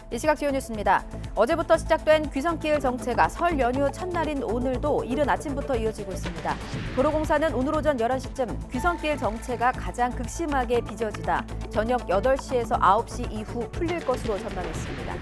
이 시각 지오 뉴스입니다. 어제부터 시작된 귀성길 정체가 설 연휴 첫날인 오늘도 이른 아침부터 이어지고 있습니다. 도로공사는 오늘 오전 11시쯤 귀성길 정체가 가장 극심하게 빚어지다 저녁 8시에서 9시 이후 풀릴 것으로 전망했습니다.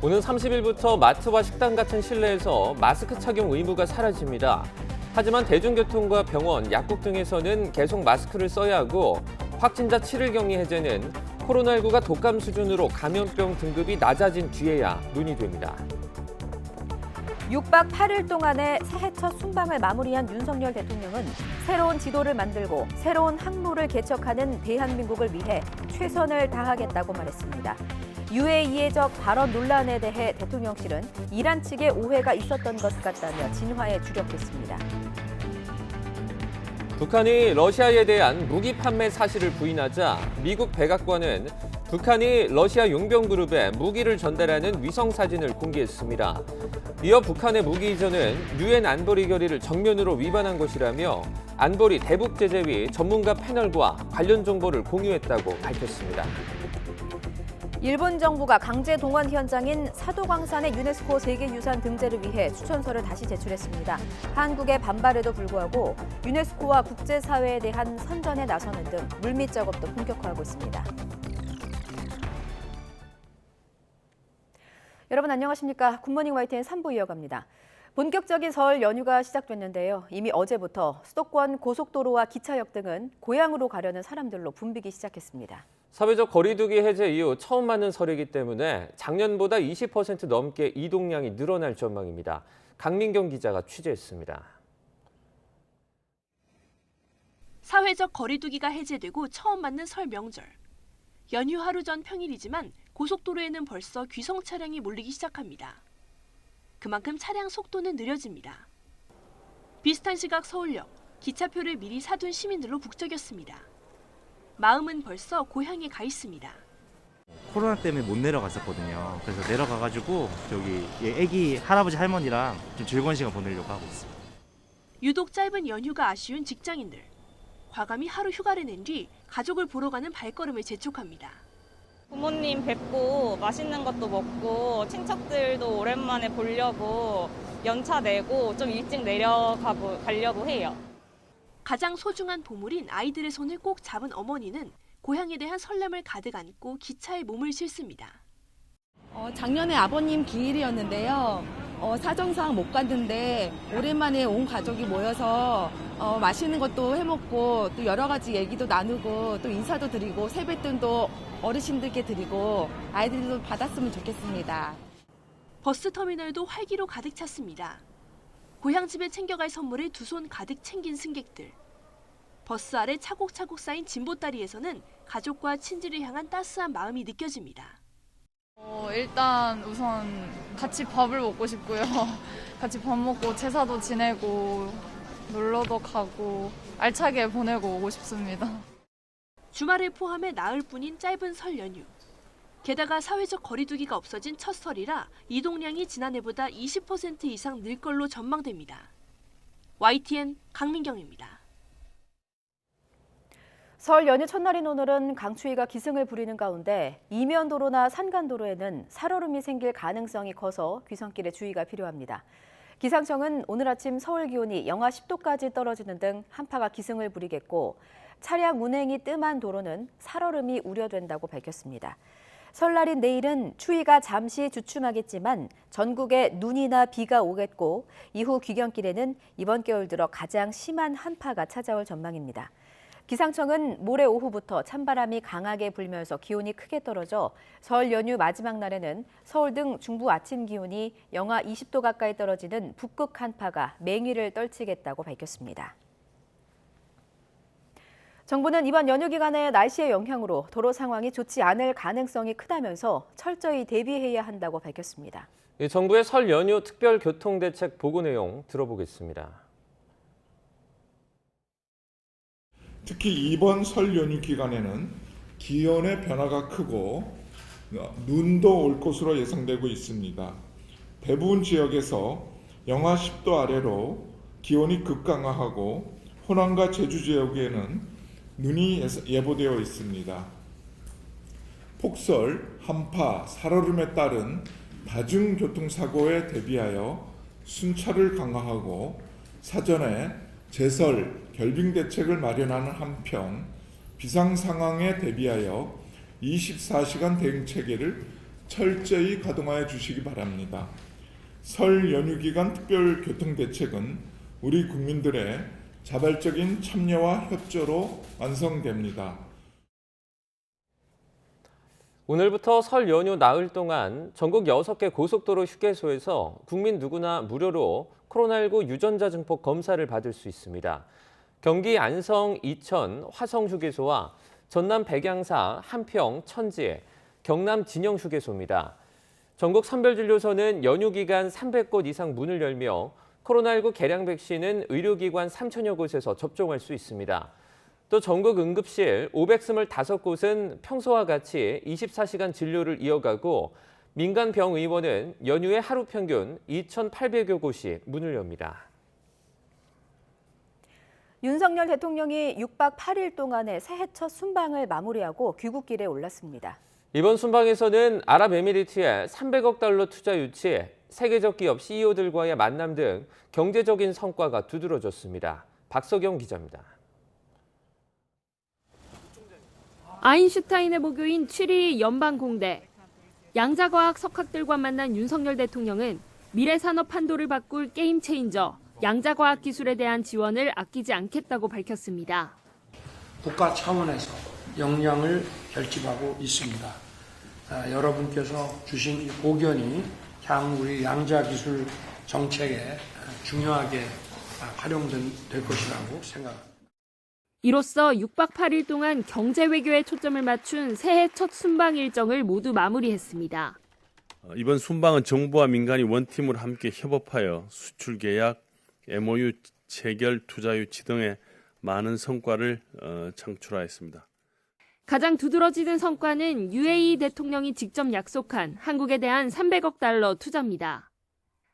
오는 30일부터 마트와 식당 같은 실내에서 마스크 착용 의무가 사라집니다. 하지만 대중교통과 병원, 약국 등에서는 계속 마스크를 써야 하고 확진자 7일 격리 해제는 코로나19가 독감 수준으로 감염병 등급이 낮아진 뒤에야 논의됩니다. 6박 8일 동안의 새해 첫 순방을 마무리한 윤석열 대통령은 새로운 지도를 만들고 새로운 항로를 개척하는 대한민국을 위해 최선을 다하겠다고 말했습니다. UAE적 발언 논란에 대해 대통령실은 이란 측의 오해가 있었던 것 같다며 진화에 주력했습니다. 북한이 러시아에 대한 무기 판매 사실을 부인하자 미국 백악관은 북한이 러시아 용병그룹에 무기를 전달하는 위성 사진을 공개했습니다. 이어 북한의 무기 이전은 유엔 안보리 결의를 정면으로 위반한 것이라며 안보리 대북제재위 전문가 패널과 관련 정보를 공유했다고 밝혔습니다. 일본 정부가 강제 동원 현장인 사도광산의 유네스코 세계유산 등재를 위해 추천서를 다시 제출했습니다. 한국의 반발에도 불구하고 유네스코와 국제사회에 대한 선전에 나서는 등 물밑 작업도 본격화하고 있습니다. 여러분 안녕하십니까? 굿모닝 YTN 3부 이어갑니다. 본격적인 설 연휴가 시작됐는데요. 이미 어제부터 수도권 고속도로와 기차역 등은 고향으로 가려는 사람들로 붐비기 시작했습니다. 사회적 거리두기 해제 이후 처음 맞는 설이기 때문에 작년보다 20% 넘게 이동량이 늘어날 전망입니다. 강민경 기자가 취재했습니다. 사회적 거리두기가 해제되고 처음 맞는 설 명절. 연휴 하루 전 평일이지만 고속도로에는 벌써 귀성 차량이 몰리기 시작합니다. 그만큼 차량 속도는 느려집니다. 비슷한 시각 서울역, 기차표를 미리 사둔 시민들로 북적였습니다. 마음은 벌써 고향에 가 있습니다. 코로나 때문에 못 내려갔었거든요. 그래서 내려가가지고 저기 애기 할아버지 할머니랑 좀 즐거운 시간 보내려고 하고 있습니다. 유독 짧은 연휴가 아쉬운 직장인들. 과감히 하루 휴가를 낸 뒤 가족을 보러 가는 발걸음을 재촉합니다. 부모님 뵙고 맛있는 것도 먹고 친척들도 오랜만에 보려고 연차 내고 좀 일찍 가려고 해요. 가장 소중한 보물인 아이들의 손을 꼭 잡은 어머니는 고향에 대한 설렘을 가득 안고 기차에 몸을 싣습니다. 작년에 아버님 기일이었는데요. 사정상 못 갔는데 오랜만에 온 가족이 모여서 맛있는 것도 해먹고 또 여러 가지 얘기도 나누고 또 인사도 드리고 세뱃돈도 어르신들께 드리고 아이들도 받았으면 좋겠습니다. 버스터미널도 활기로 가득 찼습니다. 고향집에 챙겨갈 선물을 두 손 가득 챙긴 승객들. 버스 아래 차곡차곡 쌓인 진보다리에서는 가족과 친지를 향한 따스한 마음이 느껴집니다. 일단 우선 같이 밥을 먹고 싶고요. 같이 밥 먹고 제사도 지내고 놀러도 가고 알차게 보내고 오고 싶습니다. 주말을 포함해 나흘 뿐인 짧은 설 연휴. 게다가 사회적 거리두기가 없어진 첫 설이라 이동량이 지난해보다 20% 이상 늘 걸로 전망됩니다. YTN 강민경입니다. 설 연휴 첫날인 오늘은 강추위가 기승을 부리는 가운데 이면도로나 산간도로에는 살얼음이 생길 가능성이 커서 귀성길에 주의가 필요합니다. 기상청은 오늘 아침 서울 기온이 영하 10도까지 떨어지는 등 한파가 기승을 부리겠고 차량 운행이 뜸한 도로는 살얼음이 우려된다고 밝혔습니다. 설날인 내일은 추위가 잠시 주춤하겠지만 전국에 눈이나 비가 오겠고 이후 귀경길에는 이번 겨울 들어 가장 심한 한파가 찾아올 전망입니다. 기상청은 모레 오후부터 찬바람이 강하게 불면서 기온이 크게 떨어져 설 연휴 마지막 날에는 서울 등 중부 아침 기온이 영하 20도 가까이 떨어지는 북극 한파가 맹위를 떨치겠다고 밝혔습니다. 정부는 이번 연휴 기간의 날씨의 영향으로 도로 상황이 좋지 않을 가능성이 크다면서 철저히 대비해야 한다고 밝혔습니다. 정부의 설 연휴 특별 교통대책 보고 내용 들어보겠습니다. 특히 이번 설 연휴 기간에는 기온의 변화가 크고 눈도 올 것으로 예상되고 있습니다. 대부분 지역에서 영하 10도 아래로 기온이 급강하하고 호남과 제주 지역에는 눈이 예보되어 있습니다. 폭설, 한파, 살얼음에 따른 다중교통사고에 대비하여 순찰을 강화하고 사전에 제설, 결빙 대책을 마련하는 한편 비상상황에 대비하여 24시간 대응체계를 철저히 가동하여 주시기 바랍니다. 설 연휴 기간 특별교통대책은 우리 국민들의 자발적인 참여와 협조로 완성됩니다. 오늘부터 설 연휴 나흘 동안 전국 6개 고속도로 휴게소에서 국민 누구나 무료로 코로나19 유전자 증폭 검사를 받을 수 있습니다. 경기 안성, 이천, 화성 휴게소와 전남 백양사, 한평, 천지, 경남 진영 휴게소입니다. 전국 선별진료소는 연휴 기간 300곳 이상 문을 열며 코로나19 개량 백신은 의료기관 3천여 곳에서 접종할 수 있습니다. 또 전국 응급실 525곳은 평소와 같이 24시간 진료를 이어가고 민간 병의원은 연휴에 하루 평균 2,800여 곳이 문을 엽니다. 윤석열 대통령이 6박 8일 동안의 새해 첫 순방을 마무리하고 귀국길에 올랐습니다. 이번 순방에서는 아랍에미리트에 300억 달러 투자 유치, 세계적 기업 CEO들과의 만남 등 경제적인 성과가 두드러졌습니다. 박석영 기자입니다. 아인슈타인의 모교인 취리 연방공대. 양자과학 석학들과 만난 윤석열 대통령은 미래 산업 판도를 바꿀 게임 체인저, 양자과학 기술에 대한 지원을 아끼지 않겠다고 밝혔습니다. 국가 차원에서 역량을 결집하고 있습니다. 여러분께서 주신 이 고견이 향후 우리 양자기술 정책에 중요하게 활용될 것이라고 생각합니다. 이로써 6박 8일 동안 경제 외교에 초점을 맞춘 새해 첫 순방 일정을 모두 마무리했습니다. 이번 순방은 정부와 민간이 원팀으로 함께 협업하여 수출 계약, MOU 체결, 투자 유치 등의 많은 성과를 창출하였습니다. 가장 두드러지는 성과는 UAE 대통령이 직접 약속한 한국에 대한 300억 달러 투자입니다.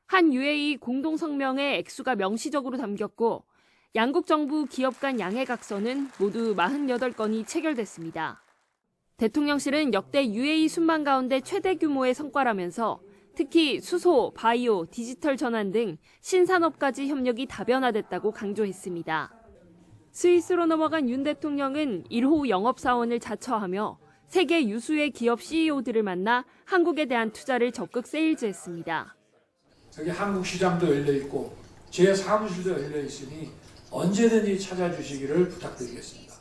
한 UAE 공동성명에 액수가 명시적으로 담겼고 양국 정부 기업 간 양해각서는 모두 48건이 체결됐습니다. 대통령실은 역대 UAE 순방 가운데 최대 규모의 성과라면서 특히 수소, 바이오, 디지털 전환 등 신산업까지 협력이 다변화됐다고 강조했습니다. 스위스로 넘어간 윤 대통령은 1호 영업사원을 자처하며 세계 유수의 기업 CEO들을 만나 한국에 대한 투자를 적극 세일즈했습니다. 여기 한국 시장도 열려 있고 제 사무실도 열려 있으니 언제든지 찾아주시기를 부탁드리겠습니다.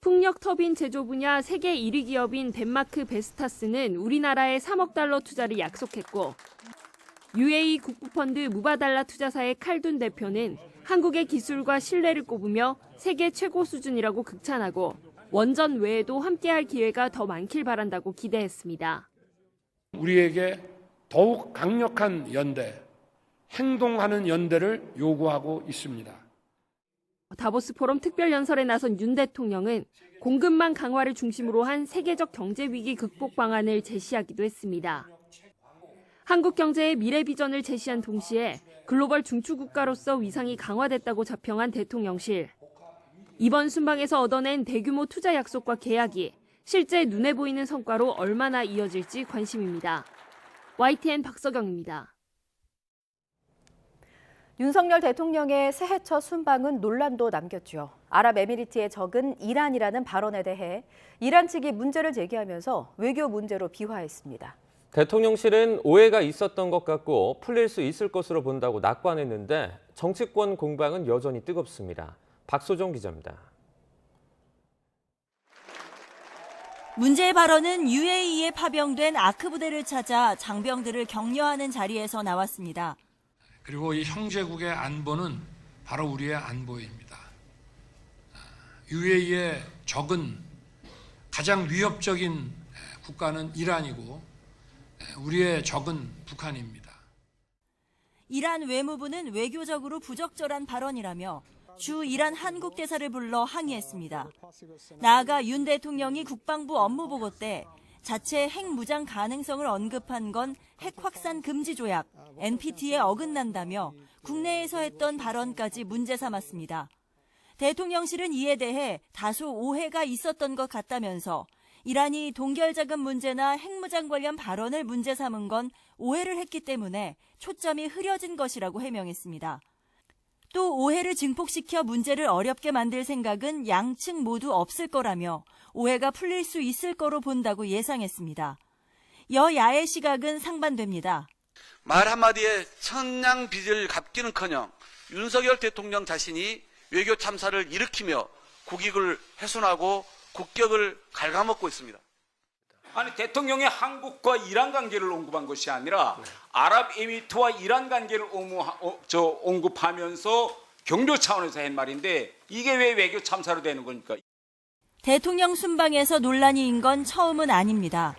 풍력 터빈 제조 분야 세계 1위 기업인 덴마크 베스타스는 우리나라에 3억 달러 투자를 약속했고 UAE 국부펀드 무바달라 투자사의 칼둔 대표는 한국의 기술과 신뢰를 꼽으며 세계 최고 수준이라고 극찬하고 원전 외에도 함께할 기회가 더 많길 바란다고 기대했습니다. 우리에게 더욱 강력한 연대, 행동하는 연대를 요구하고 있습니다. 다보스 포럼 특별연설에 나선 윤 대통령은 공급망 강화를 중심으로 한 세계적 경제 위기 극복 방안을 제시하기도 했습니다. 한국 경제의 미래 비전을 제시한 동시에 글로벌 중추국가로서 위상이 강화됐다고 자평한 대통령실. 이번 순방에서 얻어낸 대규모 투자 약속과 계약이 실제 눈에 보이는 성과로 얼마나 이어질지 관심입니다. YTN 박석영입니다. 윤석열 대통령의 새해 첫 순방은 논란도 남겼죠. 아랍에미리트의 적은 이란이라는 발언에 대해 이란 측이 문제를 제기하면서 외교 문제로 비화했습니다. 대통령실은 오해가 있었던 것 같고 풀릴 수 있을 것으로 본다고 낙관했는데 정치권 공방은 여전히 뜨겁습니다. 박소정 기자입니다. 문제의 발언은 UAE에 파병된 아크 부대를 찾아 장병들을 격려하는 자리에서 나왔습니다. 그리고 이 형제국의 안보는 바로 우리의 안보입니다. UAE의 적은 가장 위협적인 국가는 이란이고 우리의 적은 북한입니다. 이란 외무부는 외교적으로 부적절한 발언이라며 주 이란 한국 대사를 불러 항의했습니다. 나아가 윤 대통령이 국방부 업무보고 때 자체 핵무장 가능성을 언급한 건 핵 확산 금지 조약 NPT에 어긋난다며 국내에서 했던 발언까지 문제 삼았습니다. 대통령실은 이에 대해 다소 오해가 있었던 것 같다면서 이란이 동결자금 문제나 핵무장 관련 발언을 문제 삼은 건 오해를 했기 때문에 초점이 흐려진 것이라고 해명했습니다. 또 오해를 증폭시켜 문제를 어렵게 만들 생각은 양측 모두 없을 거라며 오해가 풀릴 수 있을 거로 본다고 예상했습니다. 여야의 시각은 상반됩니다. 말 한마디에 천냥빚을 갚기는커녕 윤석열 대통령 자신이 외교 참사를 일으키며 국익을 훼손하고 국격을 갉아먹고 있습니다. 아니 대통령이 한국과 이란 관계를 언급한 것이 아니라 아랍에미리트와 이란 관계를 언급하면서 경조 차원에서 한 말인데 이게 왜 외교 참사로 되는 겁니까? 대통령 순방에서 논란이 인 건 처음은 아닙니다.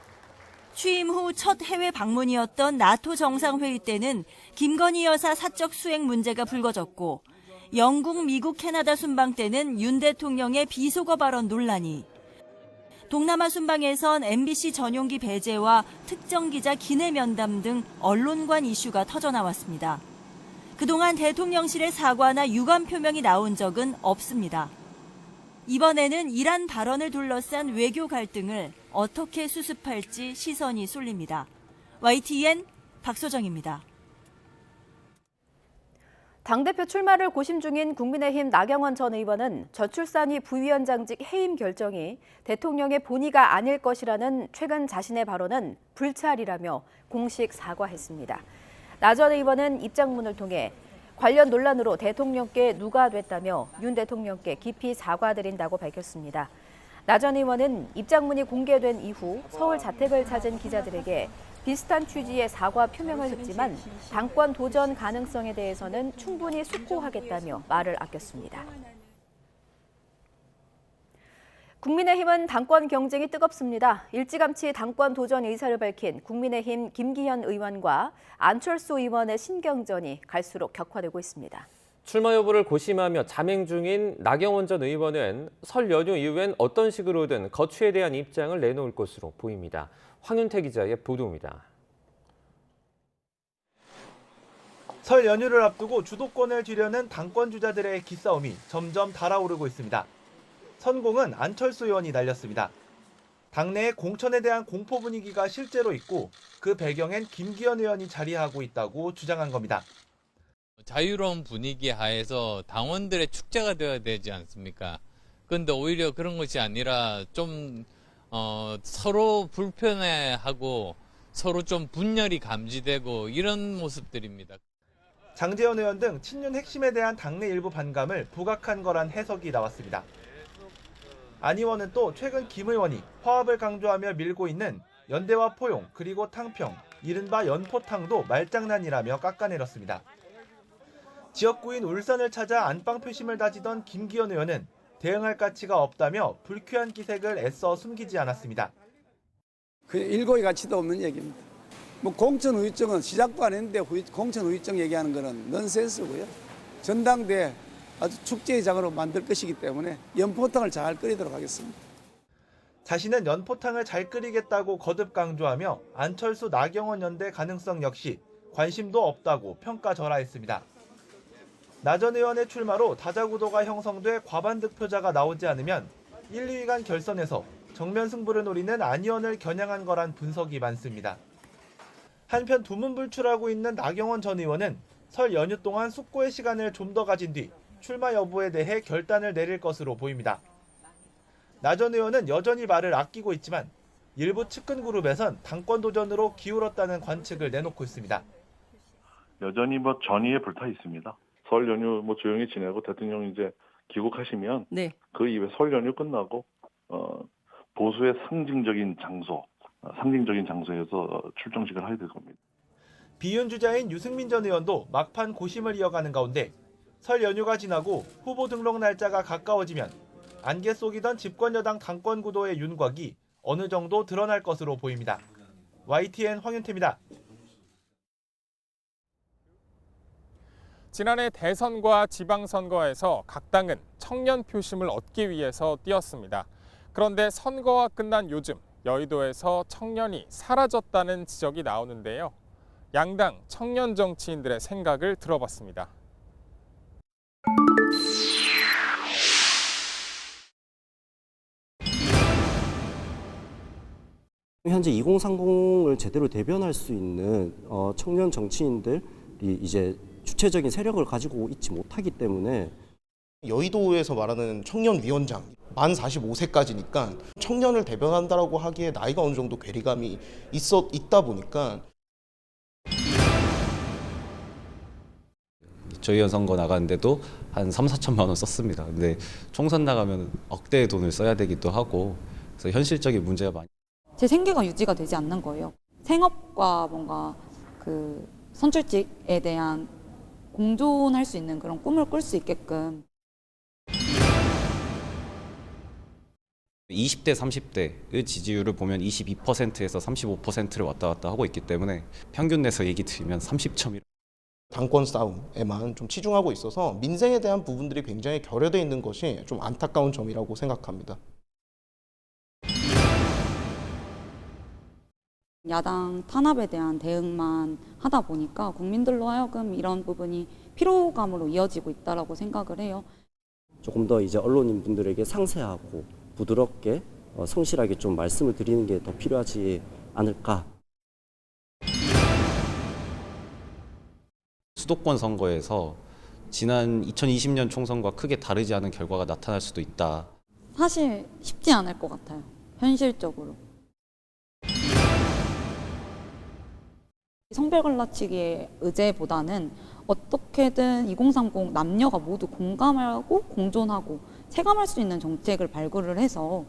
취임 후 첫 해외 방문이었던 나토 정상회의 때는 김건희 여사 사적 수행 문제가 불거졌고 영국, 미국, 캐나다 순방 때는 윤 대통령의 비속어 발언 논란이, 동남아 순방에선 MBC 전용기 배제와 특정 기자 기내 면담 등 언론관 이슈가 터져나왔습니다. 그동안 대통령실의 사과나 유감 표명이 나온 적은 없습니다. 이번에는 이란 발언을 둘러싼 외교 갈등을 어떻게 수습할지 시선이 쏠립니다. YTN 박소정입니다. 당대표 출마를 고심 중인 국민의힘 나경원 전 의원은 저출산이 부위원장직 해임 결정이 대통령의 본의가 아닐 것이라는 최근 자신의 발언은 불찰이라며 공식 사과했습니다. 나 전 의원은 입장문을 통해 관련 논란으로 대통령께 누가됐다며 윤 대통령께 깊이 사과드린다고 밝혔습니다. 나 전 의원은 입장문이 공개된 이후 서울 자택을 찾은 기자들에게 비슷한 취지의 사과 표명을 했지만 당권 도전 가능성에 대해서는 충분히 숙고하겠다며 말을 아꼈습니다. 국민의힘은 당권 경쟁이 뜨겁습니다. 일찌감치 당권 도전 의사를 밝힌 국민의힘 김기현 의원과 안철수 의원의 신경전이 갈수록 격화되고 있습니다. 출마 여부를 고심하며 자맹 중인 나경원 전 의원은 설 연휴 이후엔 어떤 식으로든 거취에 대한 입장을 내놓을 것으로 보입니다. 황윤태 기자의 보도입니다. 설 연휴를 앞두고 주도권을 쥐려는 당권 주자들의 기싸움이 점점 달아오르고 있습니다. 선공은 안철수 의원이 날렸습니다. 당내에 공천에 대한 공포 분위기가 실제로 있고 그 배경엔 김기현 의원이 자리하고 있다고 주장한 겁니다. 자유로운 분위기 하에서 당원들의 축제가 되어야 되지 않습니까? 그런데 오히려 그런 것이 아니라 좀 서로 불편해하고 서로 좀 분열이 감지되고 이런 모습들입니다. 장제원 의원 등 친윤 핵심에 대한 당내 일부 반감을 부각한 거란 해석이 나왔습니다. 안 의원은 또 최근 김 의원이 화합을 강조하며 밀고 있는 연대와 포용 그리고 탕평, 이른바 연포탕도 말장난이라며 깎아내렸습니다. 지역구인 울산을 찾아 안방 표심을 다지던 김기현 의원은 대응할 가치가 없다며 불쾌한 기색을 애써 숨기지 않았습니다. 그 일고의 가치도 없는 얘기입니다. 뭐 공천 후유증은 시작도 안 했는데 공천 후유증 얘기하는 거는 넌센스고요. 전당대 아주 축제의 장으로 만들 것이기 때문에 연포탕을 잘 끓이도록 하겠습니다. 자신은 연포탕을 잘 끓이겠다고 거듭 강조하며 안철수 나경원 연대 가능성 역시 관심도 없다고 평가절하했습니다. 나 전 의원의 출마로 다자구도가 형성돼 과반 득표자가 나오지 않으면 1, 2위 간 결선에서 정면 승부를 노리는 안 의원을 겨냥한 거란 분석이 많습니다. 한편 두문불출하고 있는 나경원 전 의원은 설 연휴 동안 숙고의 시간을 좀 더 가진 뒤 출마 여부에 대해 결단을 내릴 것으로 보입니다. 나 전 의원은 여전히 말을 아끼고 있지만 일부 측근 그룹에선 당권 도전으로 기울었다는 관측을 내놓고 있습니다. 여전히 전의에 불타 있습니다. 설 연휴 조용히 지내고 대통령 이제 귀국하시면 네. 그 이후에 설 연휴 끝나고 보수의 상징적인 장소에서 출정식을 하게 될 겁니다. 비윤 주자인 유승민 전 의원도 막판 고심을 이어가는 가운데 설 연휴가 지나고 후보 등록 날짜가 가까워지면 안개 속이던 집권여당 당권 구도의 윤곽이 어느 정도 드러날 것으로 보입니다. YTN 황윤태입니다. 지난해 대선과 지방선거에서 각 당은 청년 표심을 얻기 위해서 뛰었습니다. 그런데 선거가 끝난 요즘 여의도에서 청년이 사라졌다는 지적이 나오는데요. 양당 청년 정치인들의 생각을 들어봤습니다. 현재 2030을 제대로 대변할 수 있는 청년 정치인들이 이제 주체적인 세력을 가지고 있지 못하기 때문에 여의도에서 말하는 청년위원장 만 45세까지니까 청년을 대변한다라고 하기에 나이가 어느 정도 괴리감이 있다 보니까 저희원 선거 나가는데도 한 3, 4천만 원 썼습니다. 근데 총선 나가면 억대의 돈을 써야 되기도 하고 그래서 현실적인 문제가 많이. 제 생계가 유지가 되지 않는 거예요. 생업과 뭔가 그 선출직에 대한 공존할 수 있는 그런 꿈을 꿀 수 있게끔. 20대, 30대의 지지율을 보면 22%에서 35%를 왔다 갔다 하고 있기 때문에 평균 내서 얘기 드리면 30점이. 당권 싸움에만 좀 치중하고 있어서 민생에 대한 부분들이 굉장히 결여되어 있는 것이 좀 안타까운 점이라고 생각합니다. 야당 탄압에 대한 대응만 하다 보니까 국민들로 하여금 이런 부분이 피로감으로 이어지고 있다라고 생각을 해요. 조금 더 이제 언론인 분들에게 상세하고 부드럽게 성실하게 좀 말씀을 드리는 게 더 필요하지 않을까. 수도권 선거에서 지난 2020년 총선과 크게 다르지 않은 결과가 나타날 수도 있다. 사실 쉽지 않을 것 같아요. 현실적으로. 성별 갈라치기의 의제보다는 어떻게든 2030 남녀가 모두 공감하고 공존하고 체감할 수 있는 정책을 발굴을 해서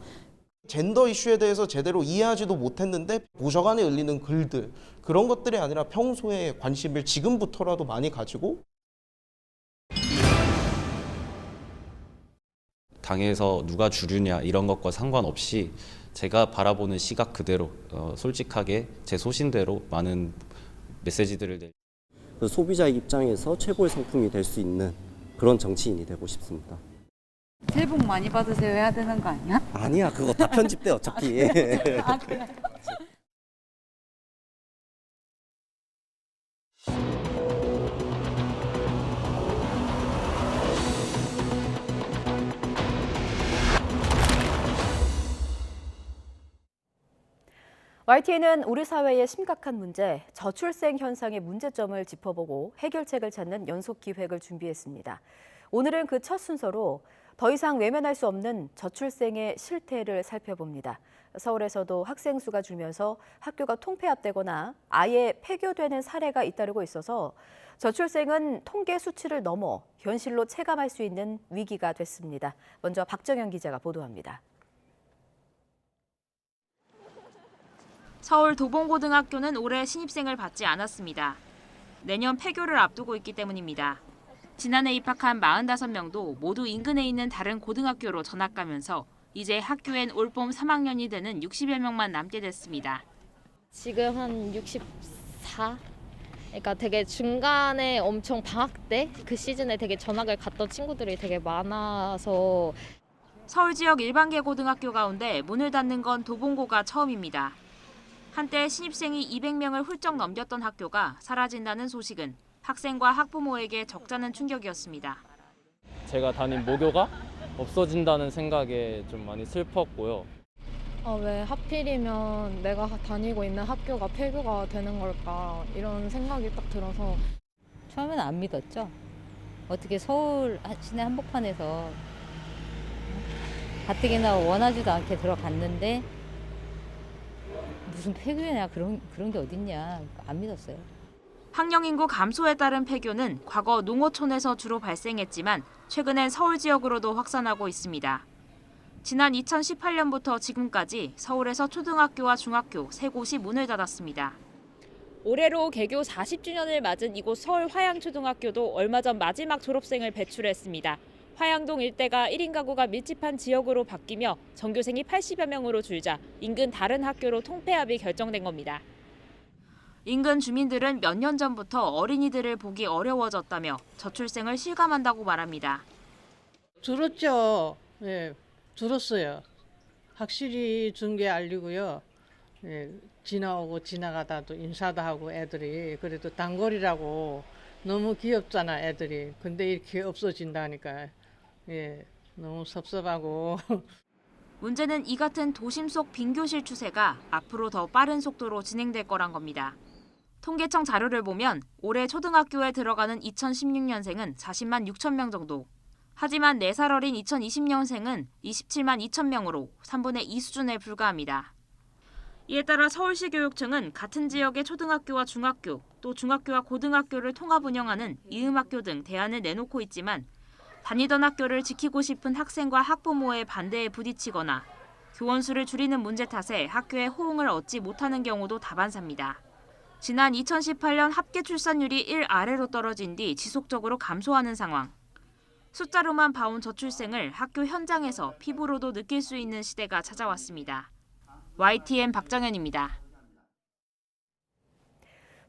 젠더 이슈에 대해서 제대로 이해하지도 못했는데 보좌관에 올리는 글들 그런 것들이 아니라 평소에 관심을 지금부터라도 많이 가지고 당에서 누가 주류냐 이런 것과 상관없이 제가 바라보는 시각 그대로 솔직하게 제 소신대로 많은 메시지들을 소비자의 입장에서 최고의 상품이 될 수 있는 그런 정치인이 되고 싶습니다. 새해 복 많이 받으세요 해야 되는 거 아니야? 아니야, 그거 다 편집돼 어차피. 아, 그래. YTN은 우리 사회의 심각한 문제, 저출생 현상의 문제점을 짚어보고 해결책을 찾는 연속 기획을 준비했습니다. 오늘은 그 첫 순서로 더 이상 외면할 수 없는 저출생의 실태를 살펴봅니다. 서울에서도 학생 수가 줄면서 학교가 통폐합되거나 아예 폐교되는 사례가 잇따르고 있어서 저출생은 통계 수치를 넘어 현실로 체감할 수 있는 위기가 됐습니다. 먼저 박정현 기자가 보도합니다. 서울 도봉고등학교는 올해 신입생을 받지 않았습니다. 내년 폐교를 앞두고 있기 때문입니다. 지난해 입학한 45명도 모두 인근에 있는 다른 고등학교로 전학 가면서 이제 학교엔 올봄 3학년이 되는 60여 명만 남게 됐습니다. 지금 한 64? 그러니까 되게 중간에 엄청 방학 때 그 시즌에 되게 전학을 갔던 친구들이 되게 많아서 서울 지역 일반계 고등학교 가운데 문을 닫는 건 도봉고가 처음입니다. 한때 신입생이 200명을 훌쩍 넘겼던 학교가 사라진다는 소식은 학생과 학부모에게 적잖은 충격이었습니다. 제가 다닌 모교가 없어진다는 생각에 좀 많이 슬펐고요. 왜 하필이면 내가 다니고 있는 학교가 폐교가 되는 걸까 이런 생각이 딱 들어서 처음에는 안 믿었죠. 어떻게 서울 시내 한복판에서 가뜩이나 원하지도 않게 들어갔는데 무슨 폐교냐 그런 게 어딨냐 안 믿었어요. 학령 인구 감소에 따른 폐교는 과거 농어촌에서 주로 발생했지만 최근엔 서울 지역으로도 확산하고 있습니다. 지난 2018년부터 지금까지 서울에서 초등학교와 중학교 3곳이 문을 닫았습니다. 올해로 개교 40주년을 맞은 이곳 서울 화양초등학교도 얼마 전 마지막 졸업생을 배출했습니다. 화양동 일대가 1인 가구가 밀집한 지역으로 바뀌며 전교생이 80여 명으로 줄자 인근 다른 학교로 통폐합이 결정된 겁니다. 인근 주민들은 몇 년 전부터 어린이들을 보기 어려워졌다며 저출생을 실감한다고 말합니다. 줄었죠. 네, 줄었어요. 확실히 준 게 알리고요. 네, 지나오고 지나가다도 인사도 하고 애들이 그래도 단골이라고 너무 귀엽잖아 애들이. 근데 이렇게 없어진다니까 너무 섭섭하고. 문제는 이 같은 도심 속 빈교실 추세가 앞으로 더 빠른 속도로 진행될 거란 겁니다. 통계청 자료를 보면 올해 초등학교에 들어가는 2016년생은 40만 6천 명 정도. 하지만 4살 어린 2020년생은 27만 2천 명으로 3분의 2 수준에 불과합니다. 이에 따라 서울시 교육청은 같은 지역의 초등학교와 중학교, 또 중학교와 고등학교를 통합 운영하는 이음학교 등 대안을 내놓고 있지만 다니던 학교를 지키고 싶은 학생과 학부모의 반대에 부딪히거나 교원 수를 줄이는 문제 탓에 학교에 호응을 얻지 못하는 경우도 다반사입니다. 지난 2018년 합계 출산율이 1 아래로 떨어진 뒤 지속적으로 감소하는 상황. 숫자로만 봐온 저출생을 학교 현장에서 피부로도 느낄 수 있는 시대가 찾아왔습니다. YTN 박정현입니다.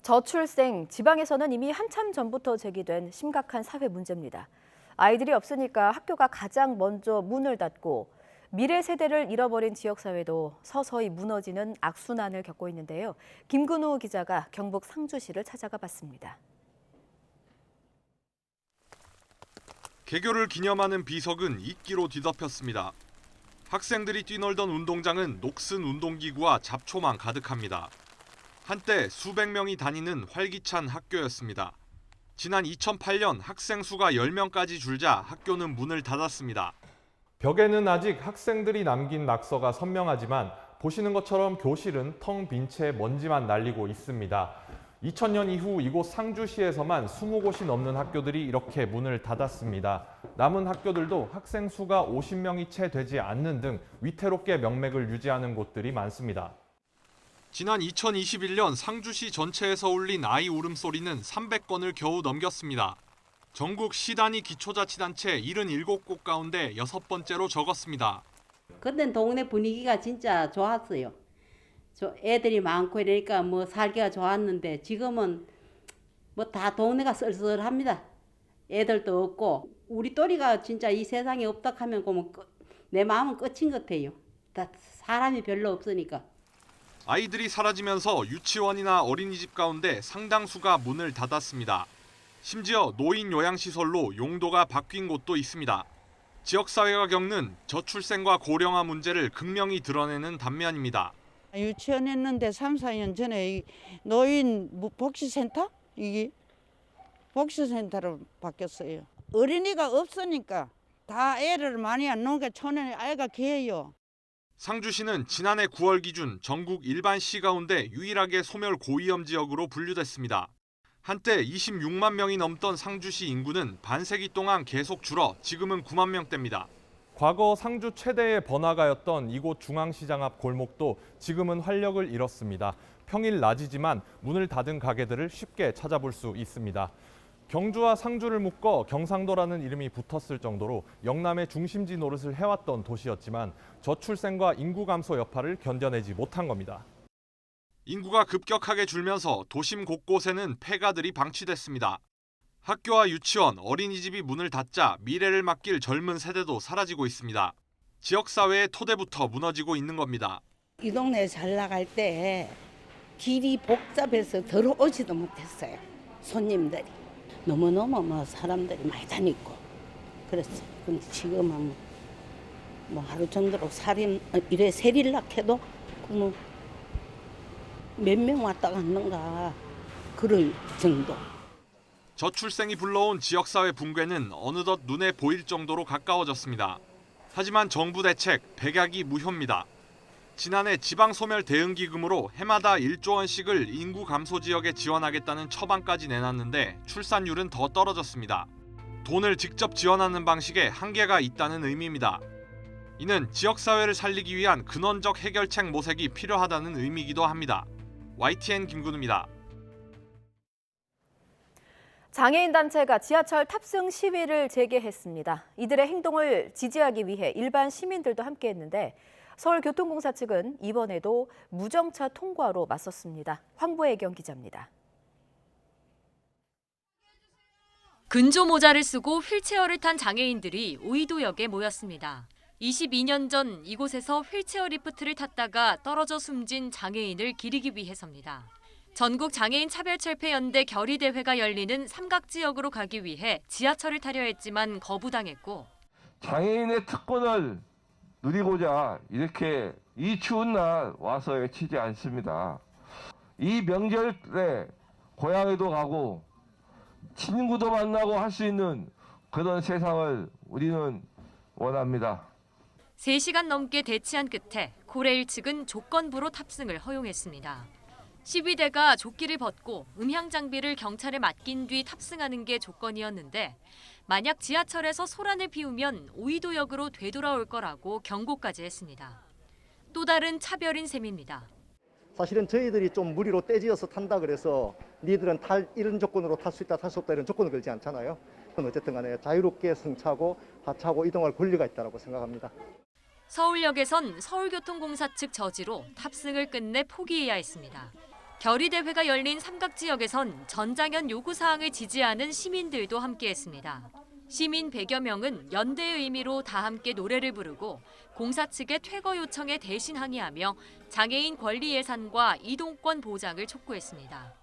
저출생, 지방에서는 이미 한참 전부터 제기된 심각한 사회 문제입니다. 아이들이 없으니까 학교가 가장 먼저 문을 닫고 미래 세대를 잃어버린 지역사회도 서서히 무너지는 악순환을 겪고 있는데요. 김근우 기자가 경북 상주시를 찾아가 봤습니다. 개교를 기념하는 비석은 이끼로 뒤덮였습니다. 학생들이 뛰놀던 운동장은 녹슨 운동기구와 잡초만 가득합니다. 한때 수백 명이 다니는 활기찬 학교였습니다. 지난 2008년 학생 수가 10명까지 줄자 학교는 문을 닫았습니다. 벽에는 아직 학생들이 남긴 낙서가 선명하지만 보시는 것처럼 교실은 텅 빈 채 먼지만 날리고 있습니다. 2000년 이후 이곳 상주시에서만 20곳이 넘는 학교들이 이렇게 문을 닫았습니다. 남은 학교들도 학생 수가 50명이 채 되지 않는 등 위태롭게 명맥을 유지하는 곳들이 많습니다. 지난 2021년 상주시 전체에서 울린 아이 울음소리는 300건을 겨우 넘겼습니다. 전국 시단위 기초자치단체 77곳 가운데 6번째로 적었습니다. 그땐 동네 분위기가 진짜 좋았어요. 애들이 많고 이러니까 뭐 살기가 좋았는데 지금은 뭐 다 동네가 쓸쓸합니다. 애들도 없고 우리 또리가 진짜 이 세상에 없다 하면 내 마음은 끝인 것 같아요. 다 사람이 별로 없으니까. 아이들이 사라지면서 유치원이나 어린이집 가운데 상당수가 문을 닫았습니다. 심지어 노인 요양시설로 용도가 바뀐 곳도 있습니다. 지역사회가 겪는 저출생과 고령화 문제를 극명히 드러내는 단면입니다. 유치원 했는데 3, 4년 전에 노인 복지센터? 이게 복지센터로 바뀌었어요. 어린이가 없으니까 다 애를 많이 안 놓은 게 촌에 아이가 귀해요. 상주시는 지난해 9월 기준 전국 일반 시 가운데 유일하게 소멸 고위험 지역으로 분류됐습니다. 한때 26만 명이 넘던 상주시 인구는 반세기 동안 계속 줄어 지금은 9만 명대입니다. 과거 상주 최대의 번화가였던 이곳 중앙시장 앞 골목도 지금은 활력을 잃었습니다. 평일 낮이지만 문을 닫은 가게들을 쉽게 찾아볼 수 있습니다. 경주와 상주를 묶어 경상도라는 이름이 붙었을 정도로 영남의 중심지 노릇을 해왔던 도시였지만 저출생과 인구 감소 여파를 견뎌내지 못한 겁니다. 인구가 급격하게 줄면서 도심 곳곳에는 폐가들이 방치됐습니다. 학교와 유치원, 어린이집이 문을 닫자 미래를 맡길 젊은 세대도 사라지고 있습니다. 지역사회의 토대부터 무너지고 있는 겁니다. 이 동네에 잘 나갈 때 길이 복잡해서 들어오지도 못했어요. 손님들이. 너무너무 뭐 사람들이 많이 다니고 그랬어요. 근데 지금은 뭐 하루 정도로 이래 세릴락 해도 뭐 몇 명 왔다 갔는가 그럴 정도. 저출생이 불러온 지역사회 붕괴는 어느덧 눈에 보일 정도로 가까워졌습니다. 하지만 정부 대책 백약이 무효입니다. 지난해 지방소멸 대응기금으로 해마다 1조 원씩을 인구 감소 지역에 지원하겠다는 처방까지 내놨는데 출산율은 더 떨어졌습니다. 돈을 직접 지원하는 방식에 한계가 있다는 의미입니다. 이는 지역사회를 살리기 위한 근원적 해결책 모색이 필요하다는 의미이기도 합니다. YTN 김근우입니다. 장애인 단체가 지하철 탑승 시위를 재개했습니다. 이들의 행동을 지지하기 위해 일반 시민들도 함께했는데 서울교통공사 측은 이번에도 무정차 통과로 맞섰습니다. 황보혜경 기자입니다. 근조 모자를 쓰고 휠체어를 탄 장애인들이 오이도역에 모였습니다. 22년 전 이곳에서 휠체어 리프트를 탔다가 떨어져 숨진 장애인을 기리기 위해서입니다. 전국 장애인 차별철폐연대 결의대회가 열리는 삼각지역으로 가기 위해 지하철을 타려 했지만 거부당했고 장애인의 특권을 누리고자 이렇게 이 추운 날 와서 외치지 않습니다. 이 명절 때 고향에도 가고 친구도 만나고 할 수 있는 그런 세상을 우리는 원합니다. 3시간 넘게 대치한 끝에 코레일 측은 조건부로 탑승을 허용했습니다. 시위대가 조끼를 벗고 음향 장비를 경찰에 맡긴 뒤 탑승하는 게 조건이었는데 만약 지하철에서 소란을 피우면 오이도역으로 되돌아올 거라고 경고까지 했습니다. 또 다른 차별인 셈입니다. 사실은 저희들이 좀 무리로 떼지어서 탄다 그래서 니들은 이런 조건으로 탈 수 있다 탈 수 없다 이런 조건을 걸지 않잖아요. 어쨌든 간에 자유롭게 승차하고 하차하고 이동할 권리가 있다고 생각합니다. 서울역에선 서울교통공사 측 저지로 탑승을 끝내 포기해야 했습니다. 결의대회가 열린 삼각지역에선 전장현 요구사항을 지지하는 시민들도 함께했습니다. 시민 100여 명은 연대의 의미로 다 함께 노래를 부르고 공사 측의 퇴거 요청에 대신 항의하며 장애인 권리 예산과 이동권 보장을 촉구했습니다.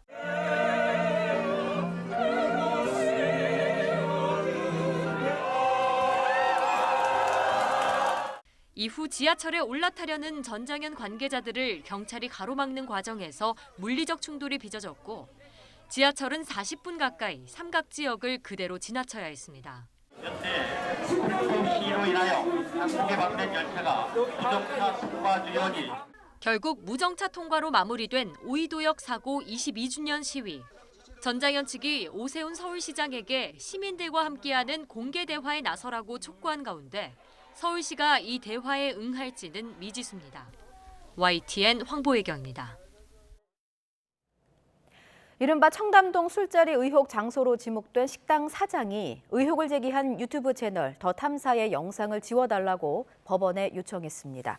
이후 지하철에 올라타려는 전장현 관계자들을 경찰이 가로막는 과정에서 물리적 충돌이 빚어졌고 지하철은 40분 가까이 삼각지역을 그대로 지나쳐야 했습니다. 현재 시로 인하여 한국에 방된 열차가 무정차 통과 중이오니 결국 무정차 통과로 마무리된 오이도역 사고 22주년 시위. 전장현 측이 오세훈 서울시장에게 시민들과 함께하는 공개 대화에 나서라고 촉구한 가운데 서울시가 이 대화에 응할지는 미지수입니다. YTN 황보혜경입니다. 이른바 청담동 술자리 의혹 장소로 지목된 식당 사장이 의혹을 제기한 유튜브 채널 더 탐사의 영상을 지워달라고 법원에 요청했습니다.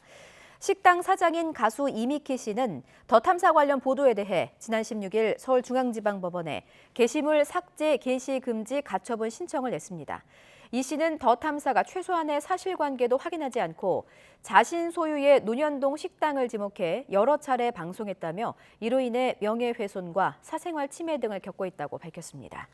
식당 사장인 가수 이미키 씨는 더 탐사 관련 보도에 대해 지난 16일 서울중앙지방법원에 게시물 삭제 게시 금지 가처분 신청을 냈습니다. 이 씨는 더 탐사가 최소한의 사실관계도 확인하지 않고 자신 소유의 논현동 식당을 지목해 여러 차례 방송했다며 이로 인해 명예훼손과 사생활 침해 등을 겪고 있다고 밝혔습니다.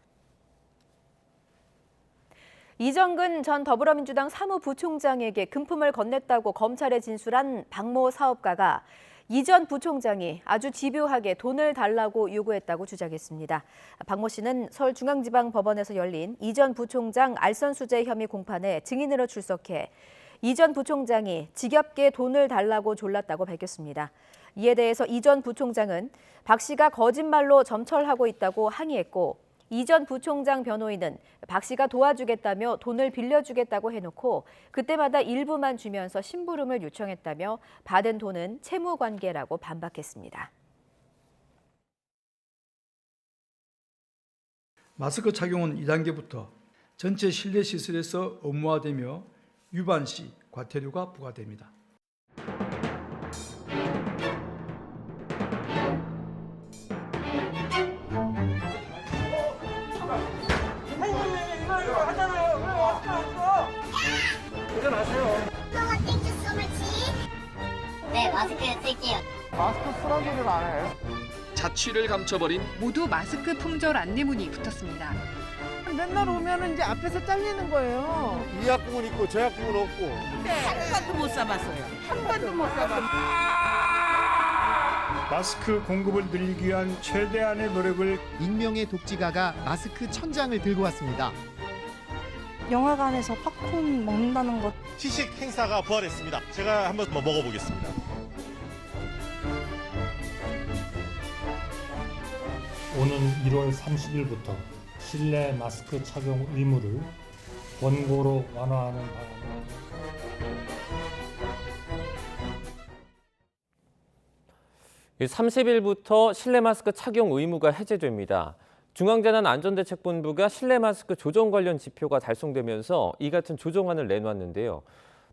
이정근 전 더불어민주당 사무부총장에게 금품을 건넸다고 검찰에 진술한 박모 사업가가 이 전 부총장이 아주 집요하게 돈을 달라고 요구했다고 주장했습니다. 박모 씨는 서울중앙지방법원에서 열린 이 전 부총장 알선수재 혐의 공판에 증인으로 출석해 이 전 부총장이 지겹게 돈을 달라고 졸랐다고 밝혔습니다. 이에 대해서 이 전 부총장은 박 씨가 거짓말로 점철하고 있다고 항의했고 이 전 부총장 변호인은 박 씨가 도와주겠다며 돈을 빌려주겠다고 해놓고 그때마다 일부만 주면서 심부름을 요청했다며 받은 돈은 채무관계라고 반박했습니다. 마스크 착용은 2단계부터 전체 실내 시설에서 의무화되며 위반 시 과태료가 부과됩니다. 네, 마스크 쓸게요. 마스크 쓰라는 소리를 안 해. 자취를 감춰버린 모두 마스크 품절 안내문이 붙었습니다. 맨날 오면은 이제 앞에서 잘리는 거예요. 이 약국은 있고 저 약국은 없고. 한 번도 못 사봤어요. 한 번도 못 사봤어요. 마스크 공급을 늘리기 위한 최대한의 노력을 익명의 독지가가 마스크 1000장을 들고 왔습니다. 영화관에서 팝콘 먹는다는 것. 시식 행사가 부활했습니다. 제가 한번 먹어보겠습니다. 오는 1월 30일부터 실내 마스크 착용 의무를 원고로 완화하는 바랍니다. 30일부터 실내 마스크 착용 의무가 해제됩니다. 중앙재난안전대책본부가 실내 마스크 조정 관련 지표가 달성되면서 이 같은 조정안을 내놨는데요.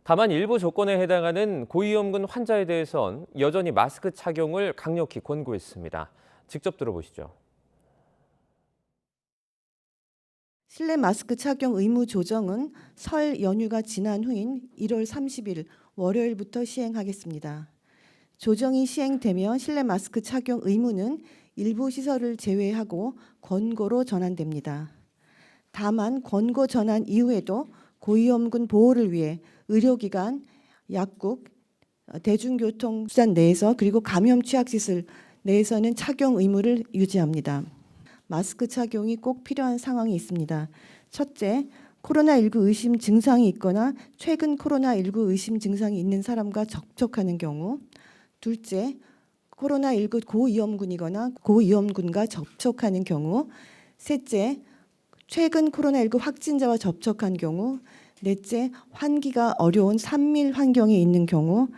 다만 일부 조건에 해당하는 고위험군 환자에 대해선 여전히 마스크 착용을 강력히 권고했습니다. 직접 들어보시죠. 실내 마스크 착용 의무 조정은 설 연휴가 지난 후인 1월 30일 월요일부터 시행하겠습니다. 조정이 시행되면 실내 마스크 착용 의무는 일부 시설을 제외하고 권고로 전환됩니다. 다만 권고 전환 이후에도 고위험군 보호를 위해 의료기관, 약국, 대중교통수단 내에서 그리고 감염 취약시설 내에서는 착용 의무를 유지합니다. 마스크 착용이 꼭 필요한 상황이 있습니다. 첫째, 코로나19 의심 증상이 있거나 최근 코로나19 의심 증상이 있는 사람과 접촉하는 경우. 둘째, 코로나19 고위험군이거나 고위험군과 접촉하는 경우. 셋째, 최근 코로나19 확진자와 접촉한 경우. 넷째, 환기가 어려운 산밀 환경에 있는 경우.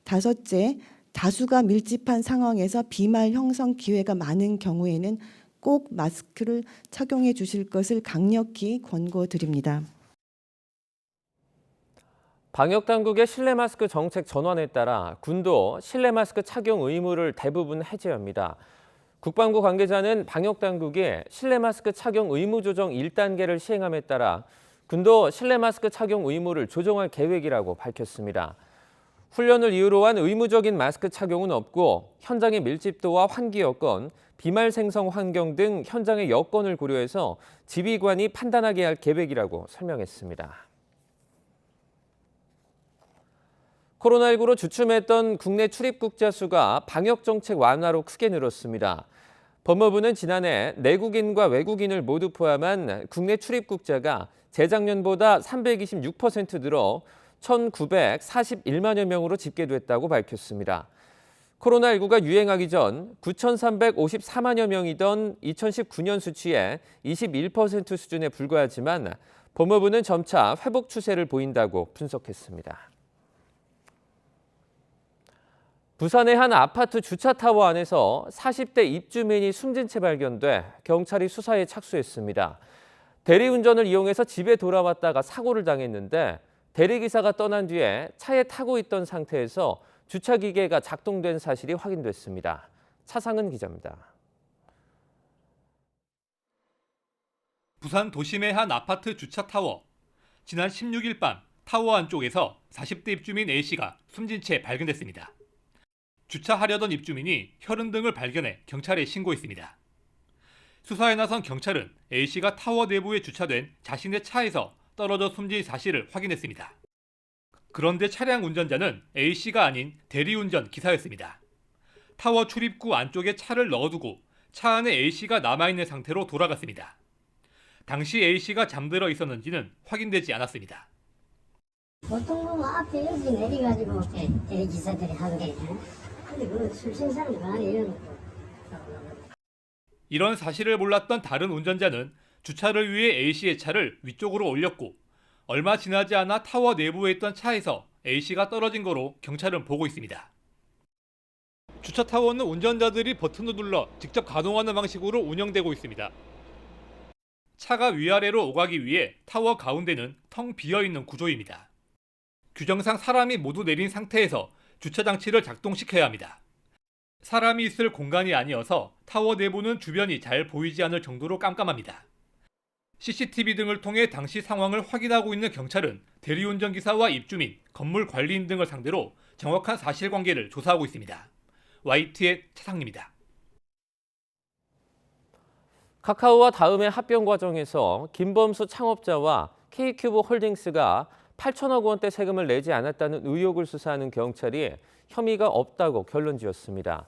다섯째, 다수가 밀집한 상황에서 비말 형성 기회가 많은 경우에는 꼭 마스크를 착용해 주실 것을 강력히 권고드립니다. 방역당국의 실내 마스크 정책 전환에 따라 군도 실내 마스크 착용 의무를 대부분 해제합니다. 국방부 관계자는 방역당국이 실내 마스크 착용 의무 조정 1단계를 시행함에 따라 군도 실내 마스크 착용 의무를 조정할 계획이라고 밝혔습니다. 훈련을 이유로 한 의무적인 마스크 착용은 없고 현장의 밀집도와 환기 여건, 비말 생성 환경 등 현장의 여건을 고려해서 지휘관이 판단하게 할 계획이라고 설명했습니다. 코로나19로 주춤했던 국내 출입국자 수가 방역정책 완화로 크게 늘었습니다. 법무부는 지난해 내국인과 외국인을 모두 포함한 국내 출입국자가 재작년보다 326% 늘어 1,941만여 명으로 집계됐다고 밝혔습니다. 코로나19가 유행하기 전 9,354만여 명이던 2019년 수치의 21% 수준에 불과하지만 법무부는 점차 회복 추세를 보인다고 분석했습니다. 부산의 한 아파트 주차타워 안에서 40대 입주민이 숨진 채 발견돼 경찰이 수사에 착수했습니다. 대리운전을 이용해서 집에 돌아왔다가 사고를 당했는데 대리기사가 떠난 뒤에 차에 타고 있던 상태에서 주차기계가 작동된 사실이 확인됐습니다. 차상은 기자입니다. 부산 도심의 한 아파트 주차타워. 지난 16일 밤 타워 안쪽에서 40대 입주민 A씨가 숨진 채 발견됐습니다. 주차하려던 입주민이 혈흔 등을 발견해 경찰에 신고했습니다. 수사에 나선 경찰은 A씨가 타워 내부에 주차된 자신의 차에서 떨어져 숨진 사실을 확인했습니다. 그런데 차량 운전자는 A씨가 아닌 대리운전 기사였습니다. 타워 출입구 안쪽에 차를 넣어두고 차 안에 A씨가 남아있는 상태로 돌아갔습니다. 당시 A씨가 잠들어 있었는지는 확인되지 않았습니다. 보통 보면 앞에 여기 내려가지고 대리기사들이 하는데 근데 그건 숨쉰 사람이 아니에요. 이런 사실을 몰랐던 다른 운전자는 주차를 위해 A씨의 차를 위쪽으로 올렸고 얼마 지나지 않아 타워 내부에 있던 차에서 A씨가 떨어진 거로 경찰은 보고 있습니다. 주차타워는 운전자들이 버튼을 눌러 직접 가동하는 방식으로 운영되고 있습니다. 차가 위아래로 오가기 위해 타워 가운데는 텅 비어있는 구조입니다. 규정상 사람이 모두 내린 상태에서 주차장치를 작동시켜야 합니다. 사람이 있을 공간이 아니어서 타워 내부는 주변이 잘 보이지 않을 정도로 깜깜합니다. CCTV 등을 통해 당시 상황을 확인하고 있는 경찰은 대리운전기사와 입주민, 건물 관리인 등을 상대로 정확한 사실관계를 조사하고 있습니다. YT의 차상입니다. 카카오와 다음의 합병 과정에서 김범수 창업자와 K큐브 홀딩스가 8천억 원대 세금을 내지 않았다는 의혹을 수사하는 경찰이 혐의가 없다고 결론 지었습니다.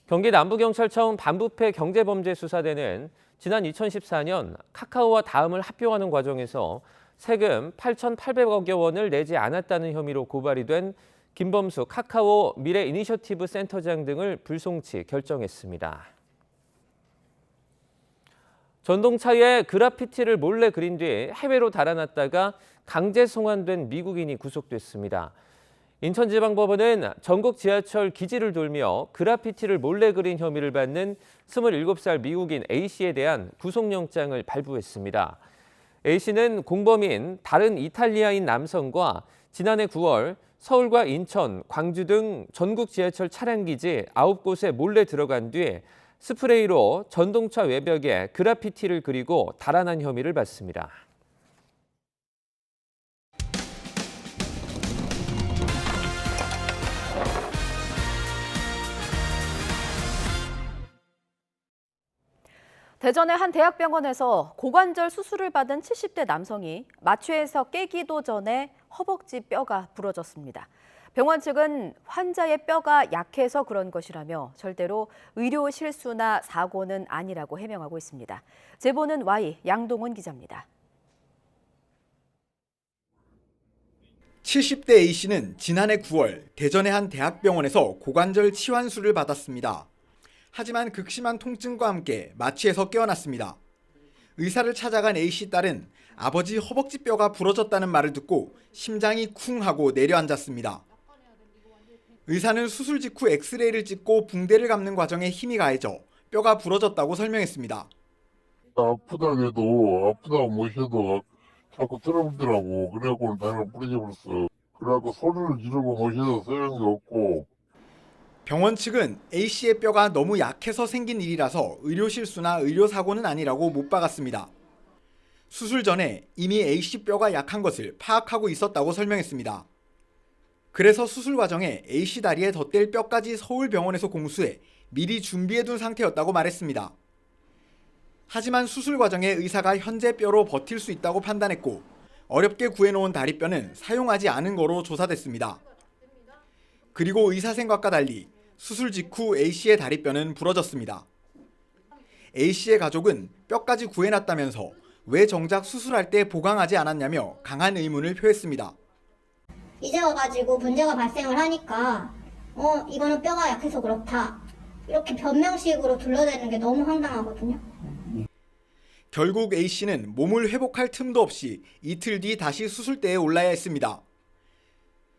경기 남부경찰청 반부패 경제범죄수사대는 지난 2014년 카카오와 다음을 합병하는 과정에서 세금 8,800여 원을 내지 않았다는 혐의로 고발이 된 김범수 카카오 미래이니셔티브 센터장 등을 불송치 결정했습니다. 전동차에 그래피티를 몰래 그린 뒤 해외로 달아났다가 강제 송환된 미국인이 구속됐습니다. 인천지방법원은 전국 지하철 기지를 돌며 그래피티를 몰래 그린 혐의를 받는 27살 미국인 A씨에 대한 구속영장을 발부했습니다. A씨는 공범인 다른 이탈리아인 남성과 지난해 9월 서울과 인천, 광주 등 전국 지하철 차량기지 9곳에 몰래 들어간 뒤 스프레이로 전동차 외벽에 그래피티를 그리고 달아난 혐의를 받습니다. 대전의 한 대학병원에서 고관절 수술을 받은 70대 남성이 마취해서 깨기도 전에 허벅지 뼈가 부러졌습니다. 병원 측은 환자의 뼈가 약해서 그런 것이라며 절대로 의료 실수나 사고는 아니라고 해명하고 있습니다. 제보는 Y 양동훈 기자입니다. 70대 A씨는 지난해 9월 대전의 한 대학병원에서 고관절 치환술을 받았습니다. 하지만 극심한 통증과 함께 마취에서 깨어났습니다. 의사를 찾아간 A씨 딸은 아버지 허벅지뼈가 부러졌다는 말을 듣고 심장이 쿵 하고 내려앉았습니다. 의사는 수술 직후 엑스레이를 찍고 붕대를 감는 과정에 힘이 가해져 뼈가 부러졌다고 설명했습니다. 아프다고 해도 아프다고 모셔도 자꾸 틀어붙더라고. 그래갖고 나를 부러져버렸어. 그래갖고 소리를 지르고 모셔도 소용이 없고. 병원 측은 A씨의 뼈가 너무 약해서 생긴 일이라서 의료 실수나 의료 사고는 아니라고 못 박았습니다. 수술 전에 이미 A씨 뼈가 약한 것을 파악하고 있었다고 설명했습니다. 그래서 수술 과정에 A씨 다리에 덧댈 뼈까지 서울병원에서 공수해 미리 준비해둔 상태였다고 말했습니다. 하지만 수술 과정에 의사가 현재 뼈로 버틸 수 있다고 판단했고 어렵게 구해놓은 다리뼈는 사용하지 않은 거로 조사됐습니다. 그리고 의사 생각과 달리 수술 직후 A씨의 다리뼈는 부러졌습니다. A씨의 가족은 뼈까지 구해놨다면서 왜 정작 수술할 때 보강하지 않았냐며 강한 의문을 표했습니다. 이제 와가지고 문제가 발생을 하니까 이거는 뼈가 약해서 그렇다. 이렇게 변명식으로 둘러대는 게 너무 황당하거든요. 결국 A씨는 몸을 회복할 틈도 없이 이틀 뒤 다시 수술대에 올라야 했습니다.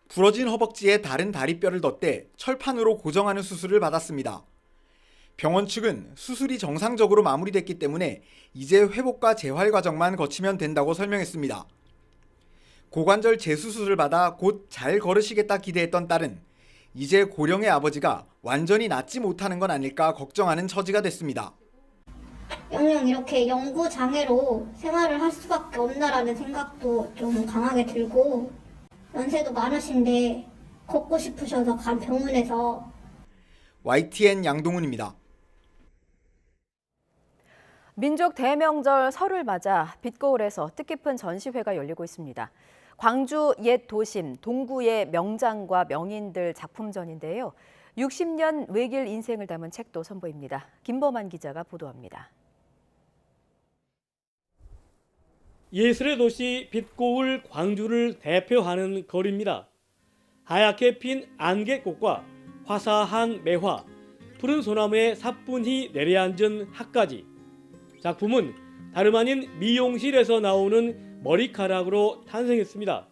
부러진 허벅지에 다른 다리뼈를 덧대 철판으로 고정하는 수술을 받았습니다. 병원 측은 수술이 정상적으로 마무리됐기 때문에 이제 회복과 재활 과정만 거치면 된다고 설명했습니다. 고관절 재수술을 받아 곧 잘 걸으시겠다 기대했던 딸은 이제 고령의 아버지가 완전히 낫지 못하는 건 아닐까 걱정하는 처지가 됐습니다. 영영 이렇게 영구 장애로 생활을 할 수밖에 없나라는 생각도 좀 강하게 들고 연세도 많으신데 걷고 싶으셔서 간 병원에서. YTN 양동훈입니다. 민족 대명절 설을 맞아 빛거울에서 뜻깊은 전시회가 열리고 있습니다. 광주 옛 도심 동구의 명장과 명인들 작품전인데요. 60년 외길 인생을 담은 책도 선보입니다. 김범한 기자가 보도합니다. 예술의 도시 빛고울 광주를 대표하는 거리입니다. 하얗게 핀 안개꽃과 화사한 매화, 푸른 소나무에 사뿐히 내려앉은 학가지. 작품은 다름 아닌 미용실에서 나오는 머리카락으로 탄생했습니다.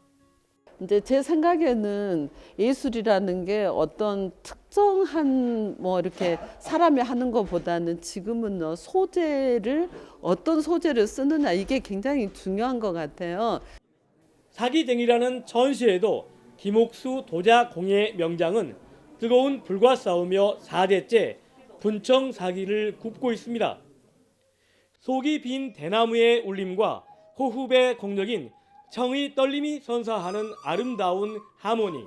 이제 제 생각에는 예술이라는 게 어떤 특정한 이렇게 사람이 하는 것보다는 지금은 소재를 어떤 소재를 쓰느냐 이게 굉장히 중요한 것 같아요. 사기쟁이라는 전시에도 김옥수 도자공예 명장은 뜨거운 불과 싸우며 4대째 분청 사기를 굽고 있습니다. 속이 빈 대나무의 울림과 호흡의 공력인 청의 떨림이 선사하는 아름다운 하모니.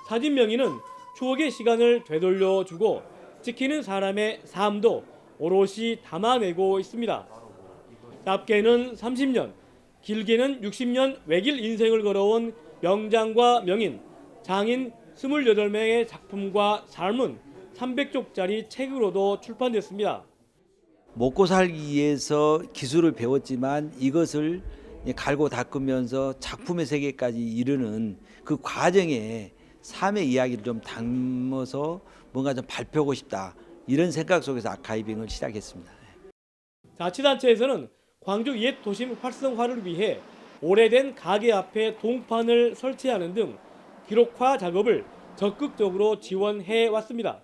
사진 명의는 추억의 시간을 되돌려주고 지키는 사람의 삶도 오롯이 담아내고 있습니다. 짧게는 30년, 길게는 60년 외길 인생을 걸어온 명장과 명인, 장인 28명의 작품과 삶은 300쪽짜리 책으로도 출판됐습니다. 먹고 살기 위해서 기술을 배웠지만 이것을 갈고 닦으면서 작품의 세계까지 이르는 그 과정에 삶의 이야기를 좀 담아서 뭔가 좀 발표하고 싶다. 이런 생각 속에서 아카이빙을 시작했습니다. 자치단체에서는 광주 옛 도심 활성화를 위해 오래된 가게 앞에 동판을 설치하는 등 기록화 작업을 적극적으로 지원해 왔습니다.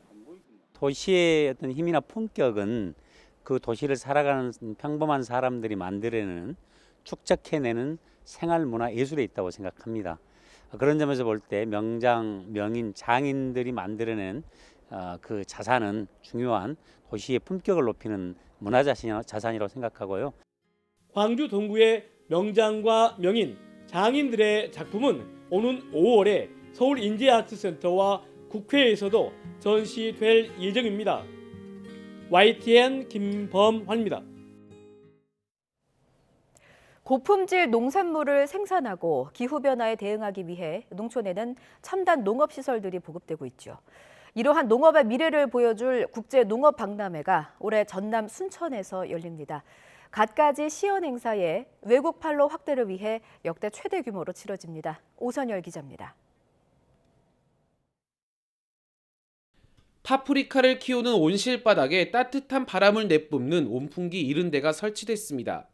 도시의 어떤 힘이나 품격은 그 도시를 살아가는 평범한 사람들이 만들어내는 축적해내는 생활문화 예술에 있다고 생각합니다. 그런 점에서 볼 때 명장, 명인, 장인들이 만들어낸 그 자산은 중요한 도시의 품격을 높이는 문화 자산이라고 생각하고요. 광주 동구의 명장과 명인, 장인들의 작품은 오는 5월에 서울인재아트센터와 국회에서도 전시될 예정입니다. YTN 김범환입니다. 고품질 농산물을 생산하고 기후변화에 대응하기 위해 농촌에는 첨단 농업시설들이 보급되고 있죠. 이러한 농업의 미래를 보여줄 국제농업박람회가 올해 전남 순천에서 열립니다. 갖가지 시연 행사에 외국 판로 확대를 위해 역대 최대 규모로 치러집니다. 오선열 기자입니다. 파프리카를 키우는 온실바닥에 따뜻한 바람을 내뿜는 온풍기 70대가 설치됐습니다.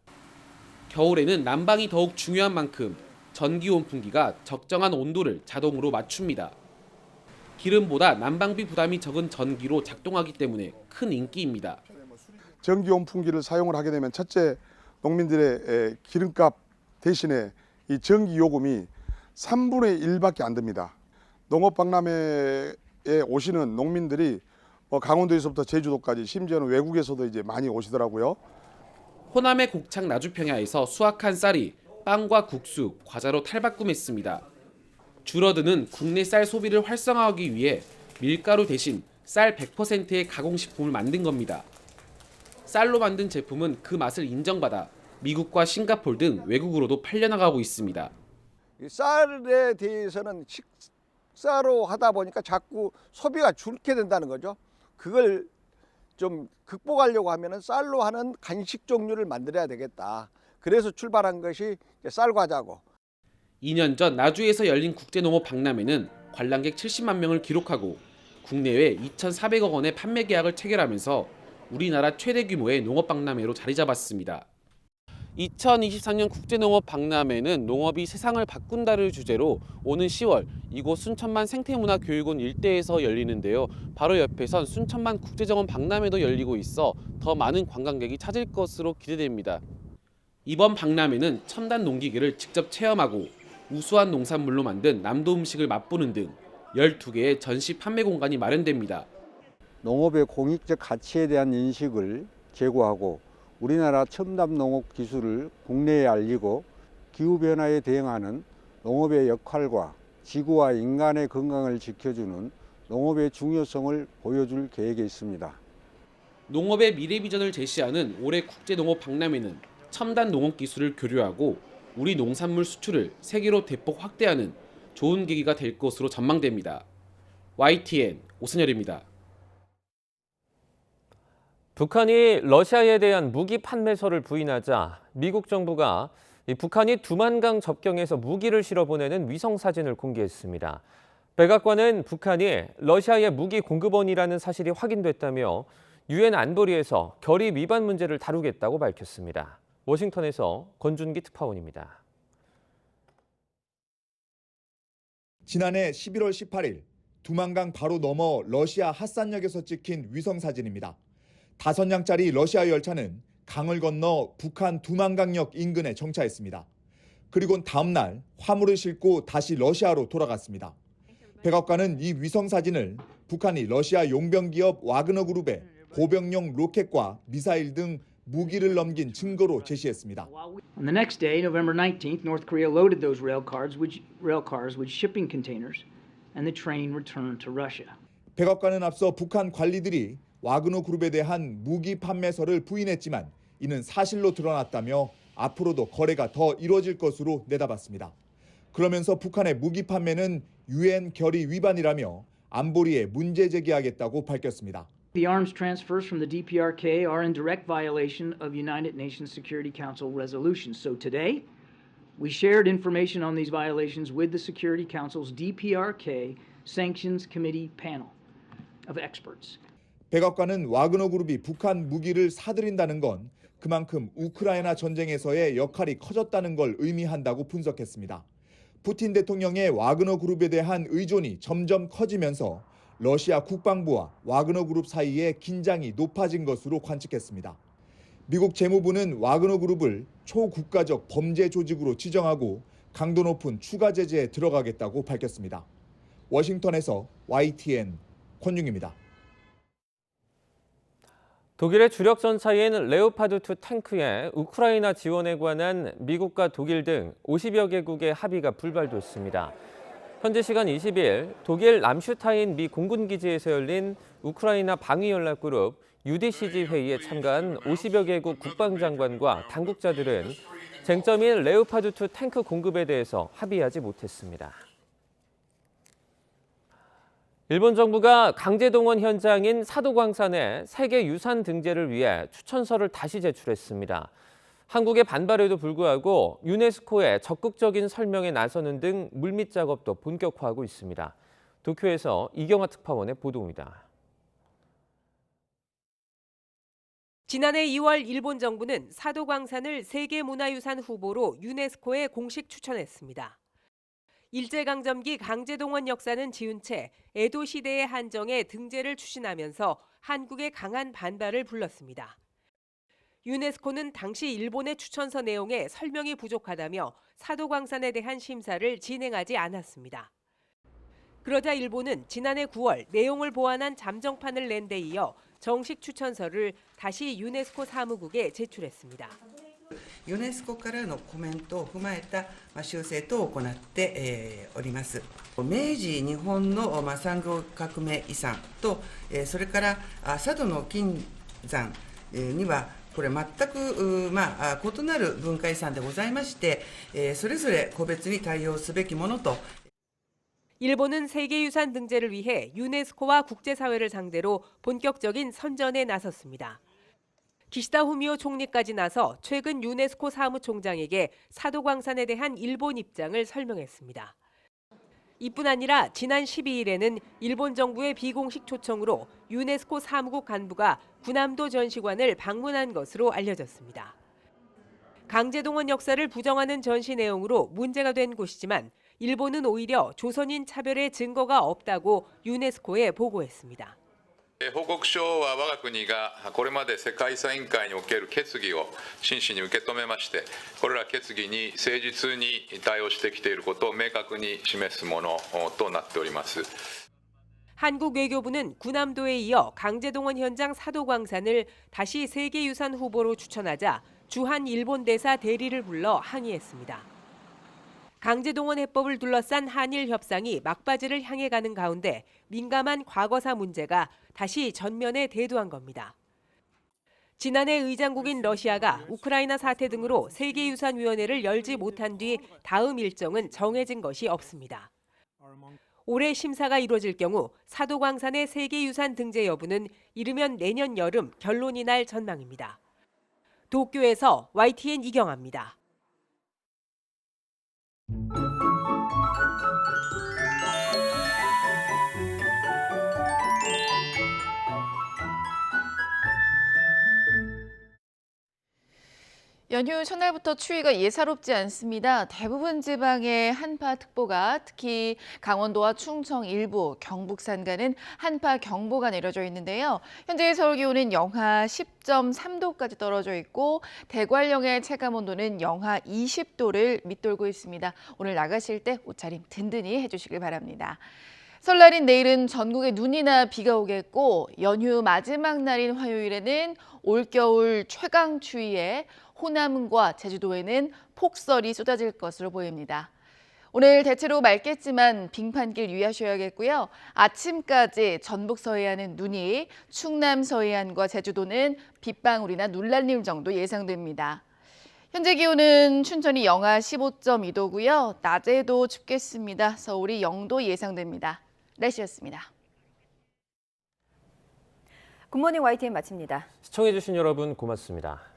겨울에는 난방이 더욱 중요한 만큼 전기 온풍기가 적정한 온도를 자동으로 맞춥니다. 기름보다 난방비 부담이 적은 전기로 작동하기 때문에 큰 인기입니다. 전기 온풍기를 사용을 하게 되면 첫째, 농민들의 기름값 대신에 이 전기 요금이 3분의 1밖에 안 됩니다. 농업박람회에 오시는 농민들이 강원도에서부터 제주도까지 심지어는 외국에서도 이제 많이 오시더라고요. 호남의 곡창 나주평야에서 수확한 쌀이 빵과 국수, 과자로 탈바꿈했습니다. 줄어드는 국내 쌀 소비를 활성화하기 위해 밀가루 대신 쌀 100%의 가공식품을 만든 겁니다. 쌀로 만든 제품은 그 맛을 인정받아 미국과 싱가포르 등 외국으로도 팔려나가고 있습니다. 쌀에 대해서는 식사로 하다 보니까 자꾸 소비가 줄게 된다는 거죠. 그걸 좀 극복하려고 하면은 쌀로 하는 간식 종류를 만들어야 되겠다. 그래서 출발한 것이 쌀과자고. 2년 전 나주에서 열린 국제농업박람회는 관람객 70만 명을 기록하고 국내외 2,400억 원의 판매 계약을 체결하면서 우리나라 최대 규모의 농업박람회로 자리 잡았습니다. 2023년 국제농업박람회는 농업이 세상을 바꾼다를 주제로 오는 10월 이곳 순천만 생태문화교육원 일대에서 열리는데요. 바로 옆에선 순천만 국제정원 박람회도 열리고 있어 더 많은 관광객이 찾을 것으로 기대됩니다. 이번 박람회는 첨단 농기계를 직접 체험하고 우수한 농산물로 만든 남도 음식을 맛보는 등 12개의 전시 판매 공간이 마련됩니다. 농업의 공익적 가치에 대한 인식을 제고하고 우리나라 첨단 농업 기술을 국내에 알리고 기후변화에 대응하는 농업의 역할과 지구와 인간의 건강을 지켜주는 농업의 중요성을 보여줄 계획에 있습니다. 농업의 미래 비전을 제시하는 올해 국제농업박람회는 첨단 농업 기술을 교류하고 우리 농산물 수출을 세계로 대폭 확대하는 좋은 계기가 될 것으로 전망됩니다. YTN 오선열입니다. 북한이 러시아에 대한 무기 판매서를 부인하자 미국 정부가 북한이 두만강 접경에서 무기를 실어보내는 위성 사진을 공개했습니다. 백악관은 북한이 러시아의 무기 공급원이라는 사실이 확인됐다며 유엔 안보리에서 결의 위반 문제를 다루겠다고 밝혔습니다. 워싱턴에서 권준기 특파원입니다. 지난해 11월 18일 두만강 바로 너머 러시아 핫산역에서 찍힌 위성 사진입니다. 5량짜리 러시아 열차는 강을 건너 북한 두만강역 인근에 정차했습니다. 그리고 다음 날 화물을 싣고 다시 러시아로 돌아갔습니다. 백악관은 이 위성 사진을 북한이 러시아 용병 기업 와그너 그룹에 보병용 로켓과 미사일 등 무기를 넘긴 증거로 제시했습니다. On the next day, November 19th, North Korea loaded those rail cars with shipping containers, and the train returned to Russia. 백악관은 앞서 북한 관리들이 와그너 그룹에 대한 무기 판매서를 부인했지만 이는 사실로 드러났다며 앞으로도 거래가 더 이뤄질 것으로 내다봤습니다. 그러면서 북한의 무기 판매는 유엔 결의 위반이라며 안보리에 문제 제기하겠다고 밝혔습니다. The arms transfers from the DPRK are in direct violation of United Nations Security Council resolutions. So today, we shared information on these violations with the Security Council's DPRK Sanctions Committee panel of experts. 백악관은 와그너 그룹이 북한 무기를 사들인다는 건 그만큼 우크라이나 전쟁에서의 역할이 커졌다는 걸 의미한다고 분석했습니다. 푸틴 대통령의 와그너 그룹에 대한 의존이 점점 커지면서 러시아 국방부와 와그너 그룹 사이에 긴장이 높아진 것으로 관측했습니다. 미국 재무부는 와그너 그룹을 초국가적 범죄 조직으로 지정하고 강도 높은 추가 제재에 들어가겠다고 밝혔습니다. 워싱턴에서 YTN 권중입니다. 독일의 주력 전차인 레오파드2 탱크의 우크라이나 지원에 관한 미국과 독일 등 50여 개국의 합의가 불발됐습니다. 현지 시간 20일 독일 람슈타인 미 공군기지에서 열린 우크라이나 방위연락그룹 UDCG 회의에 참가한 50여 개국 국방장관과 당국자들은 쟁점인 레오파드2 탱크 공급에 대해서 합의하지 못했습니다. 일본 정부가 강제동원 현장인 사도광산의 세계유산 등재를 위해 추천서를 다시 제출했습니다. 한국의 반발에도 불구하고 유네스코에 적극적인 설명에 나서는 등 물밑 작업도 본격화하고 있습니다. 도쿄에서 이경화 특파원의 보도입니다. 지난해 2월 일본 정부는 사도광산을 세계문화유산 후보로 유네스코에 공식 추천했습니다. 일제강점기 강제동원 역사는 지운 채 에도 시대의 한정에 등재를 추진하면서 한국의 강한 반발을 불렀습니다. 유네스코는 당시 일본의 추천서 내용에 설명이 부족하다며 사도광산에 대한 심사를 진행하지 않았습니다. 그러자 일본은 지난해 9월 내용을 보완한 잠정판을 낸 데 이어 정식 추천서를 다시 유네스코 사무국에 제출했습니다. ユネスコからのコメントを踏まえた修正等を行っております。明治日本の産業革命遺産とそれから佐渡の金山にはこれ全く異なる文化遺産でございまして、それぞれ個別に対応すべきものと。 일본은 세계유산 등재를 위해 유네스코와 국제사회를 상대로 본격적인 선전에 나섰습니다. 기시다 후미오 총리까지 나서 최근 유네스코 사무총장에게 사도광산에 대한 일본 입장을 설명했습니다. 이뿐 아니라 지난 12일에는 일본 정부의 비공식 초청으로 유네스코 사무국 간부가 군함도 전시관을 방문한 것으로 알려졌습니다. 강제동원 역사를 부정하는 전시 내용으로 문제가 된 곳이지만 일본은 오히려 조선인 차별의 증거가 없다고 유네스코에 보고했습니다. 報告書は我が国がこれまで世界遺産委員会における決議を真摯に受け止めまして、これら決議に誠実に対応してきていることを明確に示すものとなっております。 한국 외교부는 군함도에 이어 강제동원 현장 사도광산을 다시 세계유산 후보로 추천하자 주한 일본 대사 대리를 불러 항의했습니다. 강제동원 해법을 둘러싼 한일 협상이 막바지를 향해 가는 가운데 민감한 과거사 문제가 다시 전면에 대두한 겁니다. 지난해 의장국인 러시아가 우크라이나 사태 등으로 세계유산위원회를 열지 못한 뒤 다음 일정은 정해진 것이 없습니다. 올해 심사가 이루어질 경우 사도광산의 세계유산 등재 여부는 이르면 내년 여름 결론이 날 전망입니다. 도쿄에서 YTN 이경아입니다. 연휴 첫날부터 추위가 예사롭지 않습니다. 대부분 지방의 한파특보가 특히 강원도와 충청 일부, 경북 산간은 한파경보가 내려져 있는데요. 현재 서울 기온은 영하 10.3도까지 떨어져 있고 대관령의 체감온도는 영하 20도를 밑돌고 있습니다. 오늘 나가실 때 옷차림 든든히 해주시길 바랍니다. 설날인 내일은 전국에 눈이나 비가 오겠고 연휴 마지막 날인 화요일에는 올겨울 최강 추위에 호남과 제주도에는 폭설이 쏟아질 것으로 보입니다. 오늘 대체로 맑겠지만 빙판길 유의하셔야겠고요. 아침까지 전북 서해안은 눈이, 충남 서해안과 제주도는 빗방울이나 눈날림 정도 예상됩니다. 현재 기온은 춘천이 영하 15.2도고요. 낮에도 춥겠습니다. 서울이 0도 예상됩니다. 날씨였습니다. 굿모닝 YTN 마칩니다. 시청해주신 여러분 고맙습니다.